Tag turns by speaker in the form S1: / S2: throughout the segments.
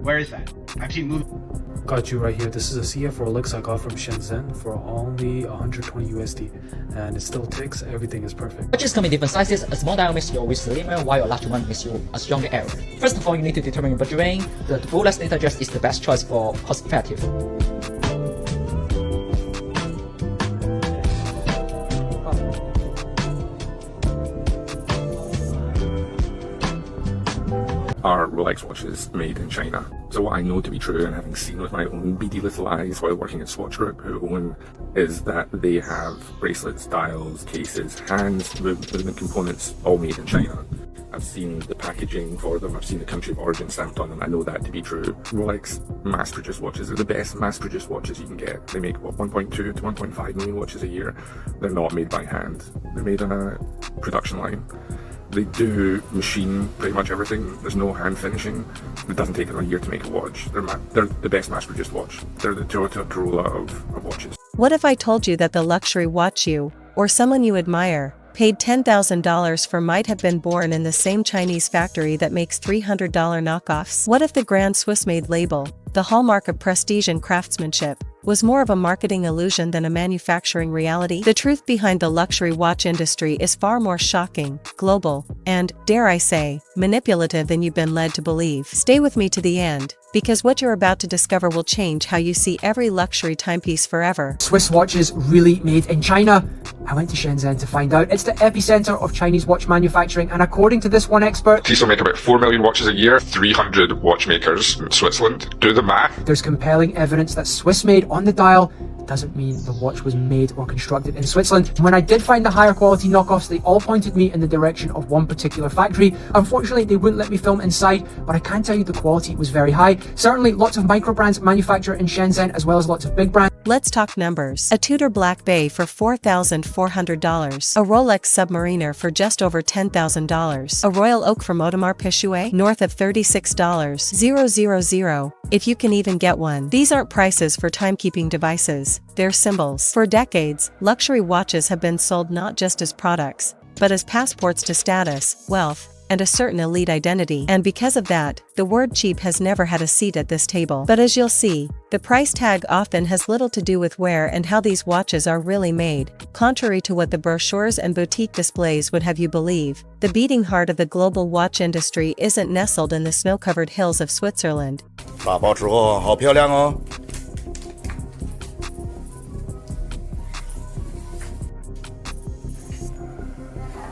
S1: Where is that? Actually move.
S2: Got you right here. This is a CF Rolex I got from Shenzhen for only 120 USD, and it still ticks. Everything is perfect.
S3: Watches come in different sizes. A small dial makes you always slimmer, while a large one makes you a stronger arrow. First of all, you need to determine your budget range. The Rolex data dress is the best choice for cost-effective.
S4: Are Rolex watches made in China? So what I know to be true, and having seen with my own beady little eyes while working at Swatch Group, who own, is that they have bracelets, dials, cases, hands, movement components, all made in China. I've seen the packaging for them, I've seen the country of origin stamped on them, I know that to be true. Rolex mass-produced watches are the best mass-produced watches you can get. They make, what, 1.2 to 1.5 million watches a year. They're not made by hand. They're made on a production line. They do machine pretty much everything. There's no hand finishing. It doesn't take them a year to make a watch. They're the best mass-produced watch. They're the Toyota Corolla of watches.
S5: What if I told you that the luxury watch you, or someone you admire, paid $10,000 for might have been born in the same Chinese factory that makes $300 knockoffs? What if the grand Swiss-made label, the hallmark of prestige and craftsmanship, was more of a marketing illusion than a manufacturing reality? The truth behind the luxury watch industry is far more shocking, global, and, dare I say, manipulative than you've been led to believe. Stay with me to the end, because what you're about to discover will change how you see every luxury timepiece forever.
S6: Swiss watches really made in China? I went to Shenzhen to find out. It's the epicenter of Chinese watch manufacturing, and according to this one expert,
S4: Tissot make about 4 million watches a year, 300 watchmakers in Switzerland. Do the math.
S6: there's compelling evidence that Swiss-made on the dial doesn't mean the watch was made or constructed in Switzerland. When I did find the higher quality knockoffs, they all pointed me in the direction of one particular factory. Unfortunately, they wouldn't let me film inside, but I can tell you the quality was very high. Certainly, lots of micro brands manufacture in Shenzhen, as well as lots of big brands.
S5: Let's talk numbers. A Tudor Black Bay for $4,400. A Rolex Submariner for just over $10,000. A Royal Oak from Audemars Piguet, north of $36,000, if you can even get one. These aren't prices for timekeeping devices, they're symbols. For decades, luxury watches have been sold not just as products, but as passports to status, wealth, and a certain elite identity. And because of that, the word cheap has never had a seat at this table. But as you'll see, the price tag often has little to do with where and how these watches are really made. Contrary to what the brochures and boutique displays would have you believe, the beating heart of the global watch industry isn't nestled in the snow-covered hills of Switzerland.
S7: 打包之后好漂亮哦。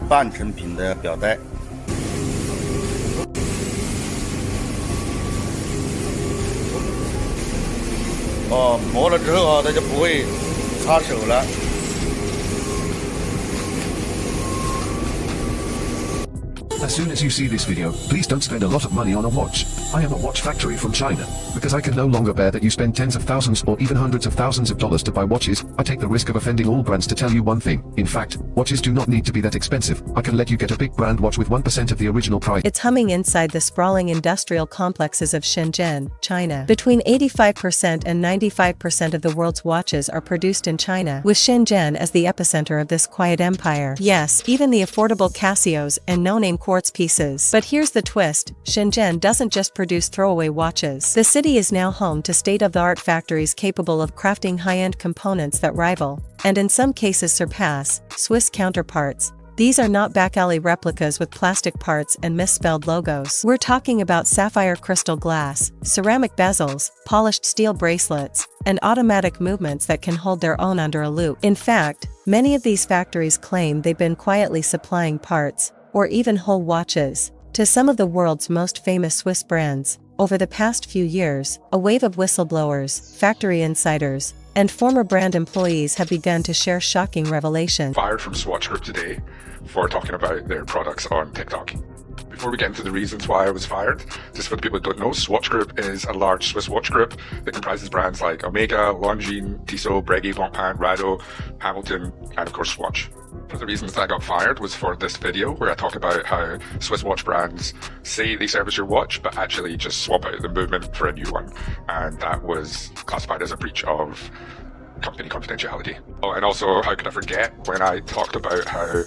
S7: 半成品的表带。哦，磨了之后它就不会擦手了。
S8: As soon as you see this video, please don't spend a lot of money on a watch. I am a watch factory from China. Because I can no longer bear that you spend tens of thousands or even hundreds of thousands of dollars to buy watches, I take the risk of offending all brands to tell you one thing. In fact, watches do not need to be that expensive. I can let you get a big brand watch with 1% of the original price.
S5: It's humming inside the sprawling industrial complexes of Shenzhen, China. Between 85% and 95% of the world's watches are produced in China, with Shenzhen as the epicenter of this quiet empire. Yes, even the affordable Casios and no-name quartz pieces. But here's the twist, Shenzhen doesn't just produce throwaway watches. The city is now home to state-of-the-art factories capable of crafting high-end components that rival, and in some cases surpass, Swiss counterparts. These are not back-alley replicas with plastic parts and misspelled logos. We're talking about sapphire crystal glass, ceramic bezels, polished steel bracelets, and automatic movements that can hold their own under a loupe. In fact, many of these factories claim they've been quietly supplying parts, or even whole watches, to some of the world's most famous Swiss brands. Over the past few years, a wave of whistleblowers, factory insiders, and former brand employees have begun to share shocking revelations.
S4: Fired from Swatch Group today for talking about their products on TikTok. Before we get into the reasons why I was fired, just for the people who don't know, Swatch Group is a large Swiss watch group that comprises brands like Omega, Longines, Tissot, Breguet, Blancpain, Rado, Hamilton, and of course Swatch. One of the reasons that I got fired was for this video where I talk about how Swiss watch brands say they service your watch but actually just swap out the movement for a new one, and that was classified as a breach of company confidentiality. Oh, and also, how could I forget when I talked about how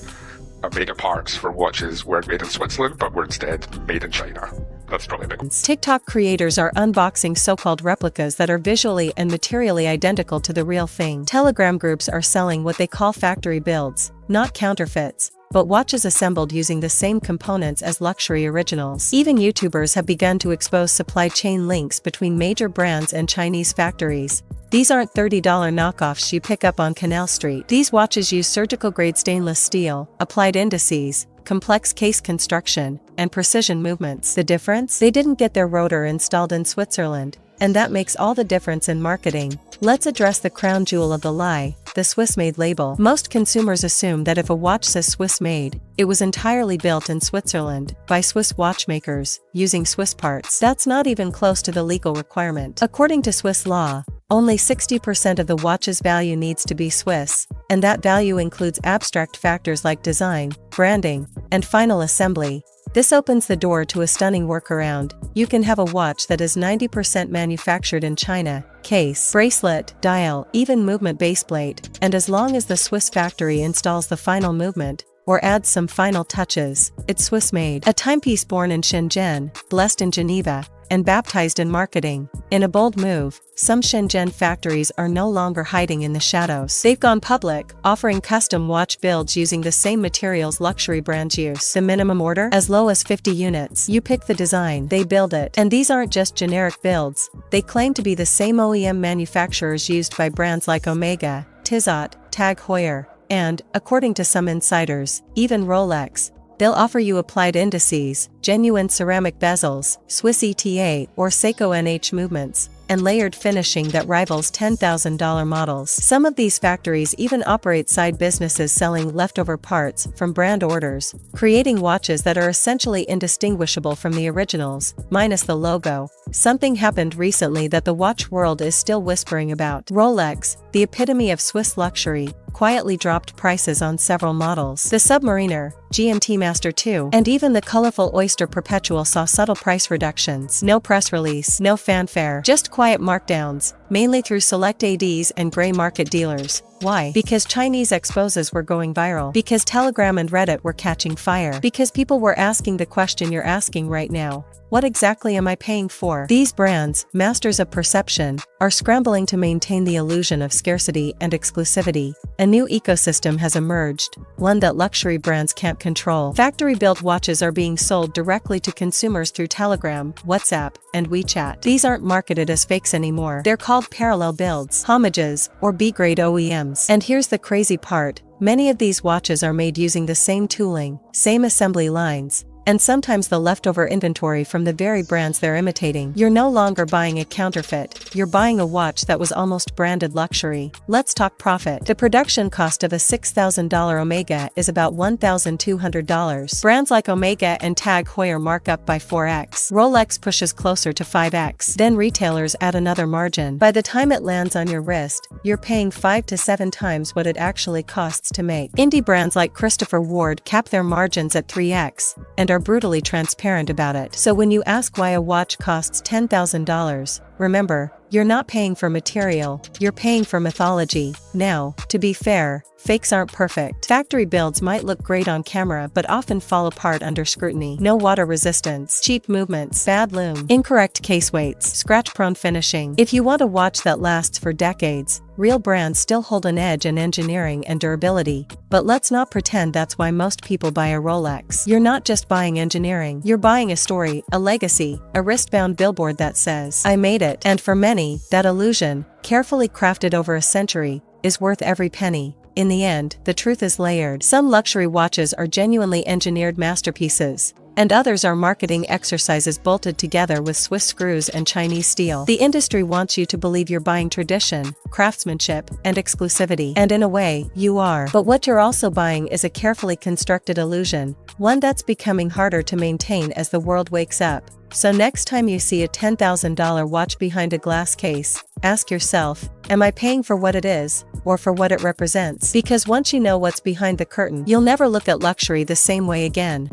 S4: Omega parts for watches weren't made in Switzerland but were instead made in China. That's probably a big one.
S5: TikTok creators are unboxing so-called replicas that are visually and materially identical to the real thing. Telegram groups are selling what they call factory builds, not counterfeits, but watches assembled using the same components as luxury originals. Even YouTubers have begun to expose supply chain links between major brands and Chinese factories. These aren't $30 knockoffs you pick up on Canal Street. These watches use surgical-grade stainless steel, applied indices, complex case construction, and precision movements. The difference? They didn't get their rotor installed in Switzerland, and that makes all the difference in marketing. Let's address the crown jewel of the lie, the Swiss-made label. Most consumers assume that if a watch says Swiss-made, it was entirely built in Switzerland, by Swiss watchmakers, using Swiss parts. That's not even close to the legal requirement. According to Swiss law, only 60% of the watch's value needs to be Swiss, and that value includes abstract factors like design, branding, and final assembly. This opens the door to a stunning workaround. You can have a watch that is 90% manufactured in China, case, bracelet, dial, even movement baseplate, and as long as the Swiss factory installs the final movement, or adds some final touches, it's Swiss-made. A timepiece born in Shenzhen, blessed in Geneva, and baptized in marketing. In a bold move, some Shenzhen factories are no longer hiding in the shadows. They've gone public, offering custom watch builds using the same materials luxury brands use. The minimum order? As low as 50 units. You pick the design, they build it. And these aren't just generic builds. They claim to be the same OEM manufacturers used by brands like Omega, Tissot, Tag Heuer, and, according to some insiders, even Rolex. They'll offer you applied indices, genuine ceramic bezels, Swiss ETA or Seiko NH movements, and layered finishing that rivals $10,000 models. Some of these factories even operate side businesses selling leftover parts from brand orders, creating watches that are essentially indistinguishable from the originals, minus the logo. Something happened recently that the watch world is still whispering about. Rolex, the epitome of Swiss luxury, quietly dropped prices on several models. The Submariner, GMT Master 2, and even the colorful Oyster Perpetual saw subtle price reductions. No press release, no fanfare, just quiet markdowns, mainly through select ADs and gray market dealers. Why? Because Chinese exposes were going viral. Because Telegram and Reddit were catching fire. Because people were asking the question you're asking right now. What exactly am I paying for? These brands, masters of perception, are scrambling to maintain the illusion of scarcity and exclusivity. A new ecosystem has emerged, one that luxury brands can't control. Factory-built watches are being sold directly to consumers through Telegram, WhatsApp, and WeChat. These aren't marketed as fakes anymore. They're called parallel builds, homages, or B-grade OEMs. And here's the crazy part. Many of these watches are made using the same tooling, same assembly lines, and sometimes the leftover inventory from the very brands they're imitating. You're no longer buying a counterfeit, you're buying a watch that was almost branded luxury. Let's talk profit. The production cost of a $6,000 Omega is about $1,200. Brands like Omega and Tag Heuer mark up by 4x. Rolex pushes closer to 5x. Then retailers add another margin. By the time it lands on your wrist, you're paying 5 to 7 times what it actually costs to make. Indie brands like Christopher Ward cap their margins at 3x, and are brutally transparent about it. So when you ask why a watch costs $10,000, remember, you're not paying for material, you're paying for mythology. Now, to be fair, fakes aren't perfect. Factory builds might look great on camera but often fall apart under scrutiny. No water resistance, cheap movements, bad loom, incorrect case weights, scratch-prone finishing. If you want a watch that lasts for decades, real brands still hold an edge in engineering and durability. But let's not pretend that's why most people buy a Rolex. You're not just buying engineering, you're buying a story, a legacy, a wristbound billboard that says, "I made it." And for many, that illusion, carefully crafted over a century, is worth every penny. In the end, the truth is layered. Some luxury watches are genuinely engineered masterpieces, and others are marketing exercises bolted together with Swiss screws and Chinese steel. The industry wants you to believe you're buying tradition, craftsmanship, and exclusivity. And in a way, you are. But what you're also buying is a carefully constructed illusion, one that's becoming harder to maintain as the world wakes up. So next time you see a $10,000 watch behind a glass case, ask yourself, am I paying for what it is, or for what it represents? Because once you know what's behind the curtain, you'll never look at luxury the same way again.